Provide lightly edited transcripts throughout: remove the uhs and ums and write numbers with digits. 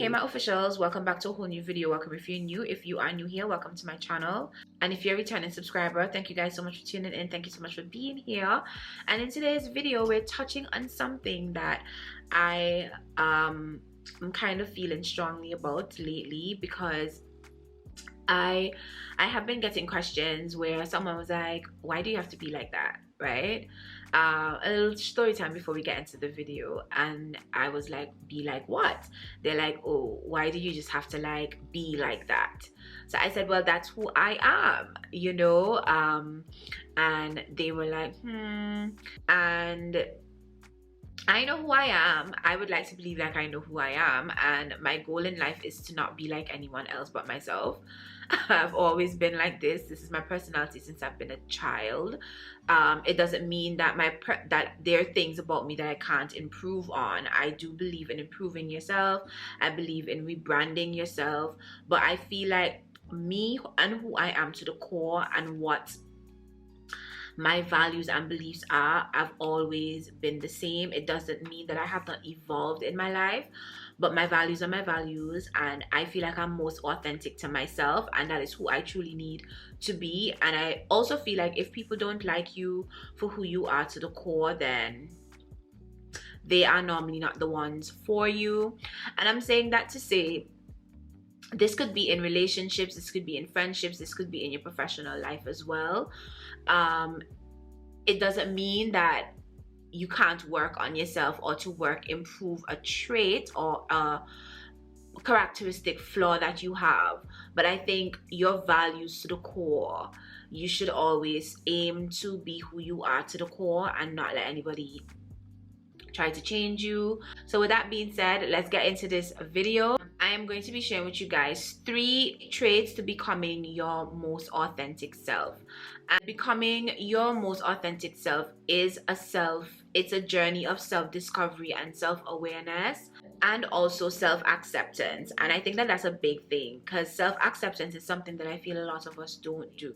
Hey my officials, welcome back to a whole new video. Welcome if you're new. If you are new here, welcome to my channel. And if you're a returning subscriber, thank you guys so much for tuning in. Thank you so much for being here. And in today's video, we're touching on something that I'm kind of feeling strongly about lately, because I have been getting questions where someone was like, why do you have to be like that, right? A little story time before we get into the video, and I was like, be like what? They're like, oh, why do you just have to like be like that? So I said, well, that's who I am, you know. And they were like, and I know who I am. I would like to believe like I know who I am, and my goal in life is to not be like anyone else but myself. I've always been like this. This is my personality since I've been a child. It doesn't mean that that there are things about me that I can't improve on. I do believe in improving yourself. I believe in rebranding yourself. But I feel like me and who I am to the core and what my values and beliefs are, I've always been the same. It doesn't mean that I have not evolved in my life, but my values are my values, and I feel like I'm most authentic to myself, and that is who I truly need to be. And I also feel like if people don't like you for who you are to the core, then they are normally not the ones for you. And I'm saying that to say, this could be in relationships, this could be in friendships, this could be in your professional life as well. It doesn't mean that you can't work on yourself or to improve a trait or a characteristic flaw that you have. But I think your values to the core, you should always aim to be who you are to the core and not let anybody try to change you. So with that being said, let's get into this video. I am going to be sharing with you guys 3 traits to becoming your most authentic self. And becoming your most authentic self is it's a journey of self-discovery and self-awareness, and also self-acceptance. And I think that that's a big thing, because self-acceptance is something that I feel a lot of us don't do.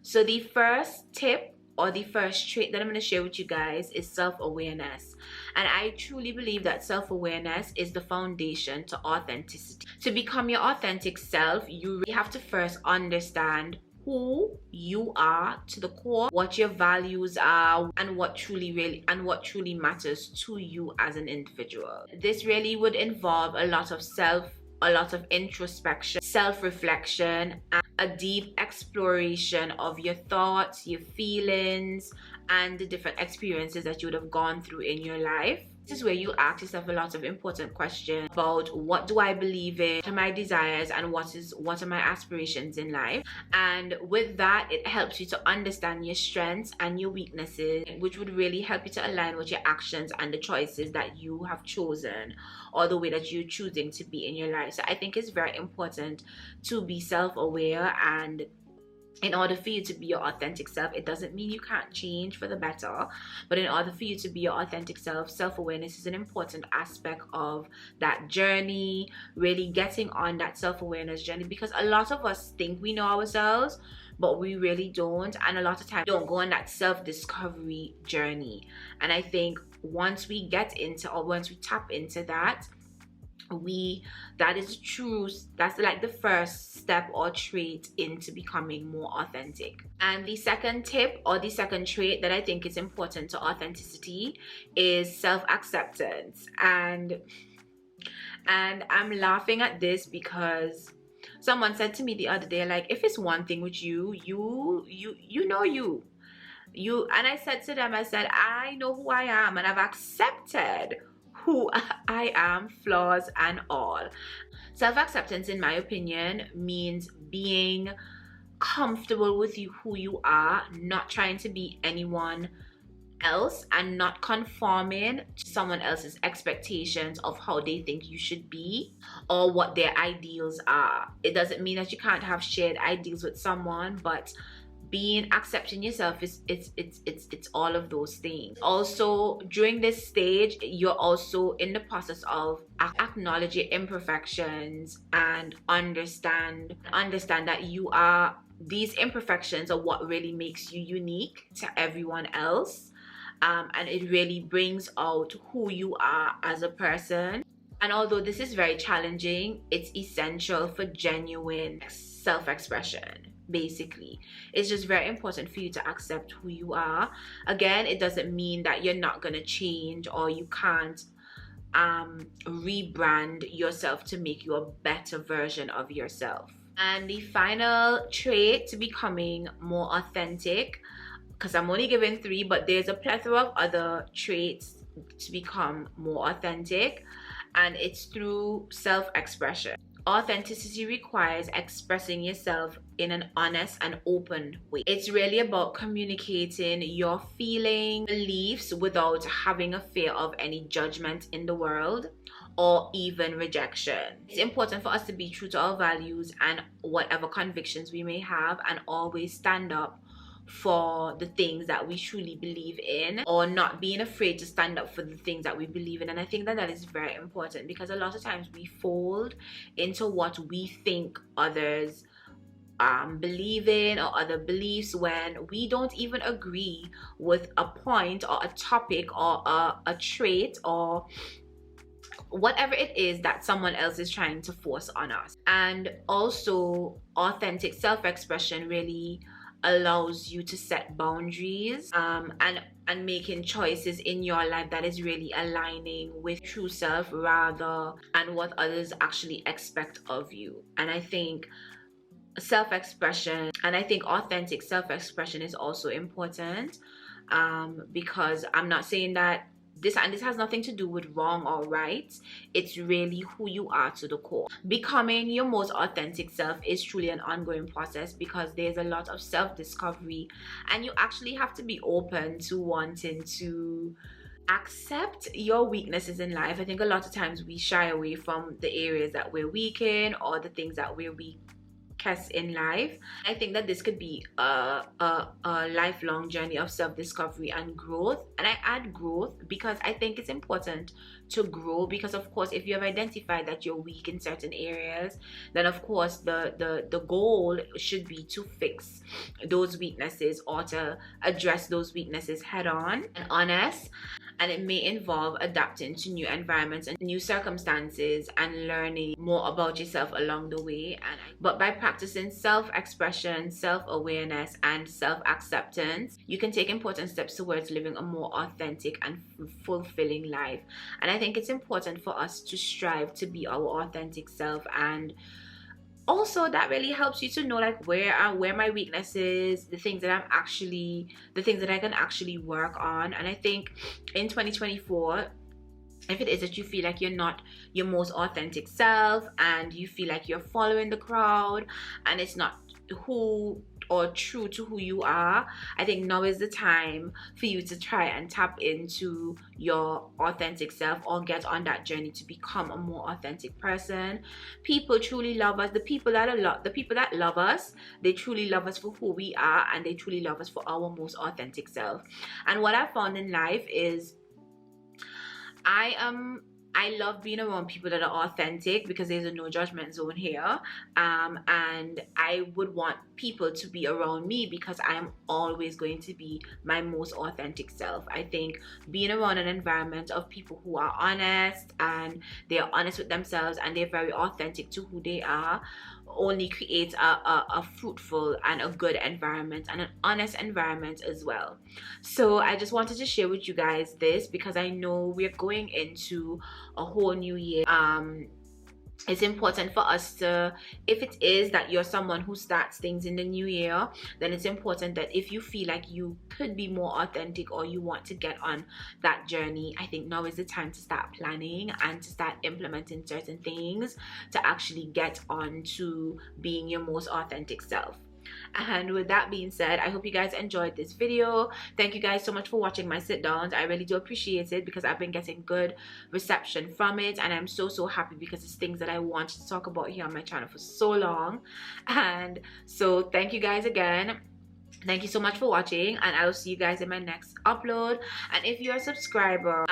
So the first tip or the first trait that I'm going to share with you guys is self-awareness. And I truly believe that self-awareness is the foundation to authenticity. To become your authentic self, you really have to first understand who you are to the core, what your values are, and what truly matters to you as an individual. This really would involve a lot of introspection, self-reflection, and a deep exploration of your thoughts, your feelings, and the different experiences that you would have gone through in your life. This is where you ask yourself a lot of important questions about what do I believe in, what are my desires, and what are my aspirations in life. And with that, it helps you to understand your strengths and your weaknesses, which would really help you to align with your actions and the choices that you have chosen, or the way that you're choosing to be in your life. So I think it's very important to be self-aware, and in order for you to be your authentic self, it doesn't mean you can't change for the better, but in order for you to be your authentic self, self-awareness is an important aspect of that journey, really getting on that self-awareness journey, because a lot of us think we know ourselves, but we really don't, and a lot of times don't go on that self-discovery journey. And I think once we get into, or once we tap into that, that is true. That's like the first step or trait into becoming more authentic. And the second tip or the second trait that I think is important to authenticity is self-acceptance. And I'm laughing at this because someone said to me the other day, like, if it's one thing with you know you. And I said to them, I said, I know who I am, and I've accepted who I am, flaws and all. Self-acceptance, in my opinion, means being comfortable with who you are, not trying to be anyone else, and not conforming to someone else's expectations of how they think you should be or what their ideals are. It doesn't mean that you can't have shared ideals with someone, but accepting yourself is it's all of those things. Also, during this stage, you're also in the process of acknowledging imperfections and understand that these imperfections are what really makes you unique to everyone else, and it really brings out who you are as a person. And although this is very challenging, it's essential for genuine self-expression. Basically, it's just very important for you to accept who you are. Again, it doesn't mean that you're not gonna change or you can't rebrand yourself to make you a better version of yourself. And the final trait to becoming more authentic, because I'm only giving 3, but there's a plethora of other traits to become more authentic, and it's through self-expression. Authenticity requires expressing yourself in an honest and open way. It's really about communicating your feelings, beliefs without having a fear of any judgment in the world or even rejection. It's important for us to be true to our values and whatever convictions we may have, and always stand up for the things that we truly believe in, or not being afraid to stand up for the things that we believe in. And I think that is very important, because a lot of times we fold into what we think others believe in or other beliefs when we don't even agree with a point or a topic or a trait or whatever it is that someone else is trying to force on us. And also, authentic self-expression really allows you to set boundaries and making choices in your life that is really aligning with true self rather and what others actually expect of you. And I think self-expression, and I think authentic self-expression is also important, because I'm not saying that this has nothing to do with wrong or right. It's really who you are to the core. Becoming your most authentic self is truly an ongoing process, because there's a lot of self-discovery, and you actually have to be open to wanting to accept your weaknesses in life. I think a lot of times we shy away from the areas that we're weak in or the things that we're weak in life. I think that this could be a lifelong journey of self-discovery and growth. And I add growth because I think it's important to grow, because of course if you have identified that you're weak in certain areas, then of course the goal should be to fix those weaknesses or to address those weaknesses head on and honest. And it may involve adapting to new environments and new circumstances and learning more about yourself along the way. But by practicing self-expression, self-awareness, and self-acceptance, you can take important steps towards living a more authentic and fulfilling life. And I think it's important for us to strive to be our authentic self, and also that really helps you to know like where my weaknesses, the things that I can actually work on. And I think in 2024, if it is that you feel like you're not your most authentic self and you feel like you're following the crowd and it's not who or true to who you are, I think now is the time for you to try and tap into your authentic self or get on that journey to become a more authentic person. People truly love us. The people that love us, they truly love us for who we are, and they truly love us for our most authentic self. And what I found in life is I love being around people that are authentic, because there's a no judgment zone here, and I would want people to be around me because I am always going to be my most authentic self. I think being around an environment of people who are honest and they're honest with themselves and they're very authentic to who they are only creates a fruitful and a good environment, and an honest environment as well. So I just wanted to share with you guys this, because I know we're going into a whole new year. It's important for us to, if it is that you're someone who starts things in the new year, then it's important that if you feel like you could be more authentic or you want to get on that journey, I think now is the time to start planning and to start implementing certain things to actually get on to being your most authentic self. And with that being said, I hope you guys enjoyed this video. Thank you guys so much for watching my sit downs. I really do appreciate it, because I've been getting good reception from it, and I'm so happy, because it's things that I wanted to talk about here on my channel for so long. And so thank you guys again. Thank you so much for watching, and I will see you guys in my next upload. And if you're a subscriber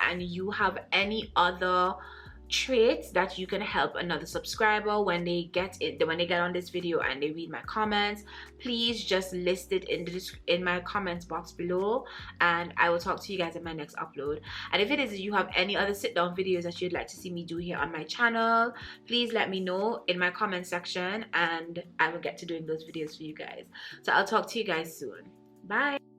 and you have any other traits that you can help another subscriber when they get on this video and they read my comments, please just list it in my comments box below, and I will talk to you guys in my next upload. And if it is you have any other sit down videos that you'd like to see me do here on my channel, please let me know in my comment section and I will get to doing those videos for you guys. So I'll talk to you guys soon. Bye.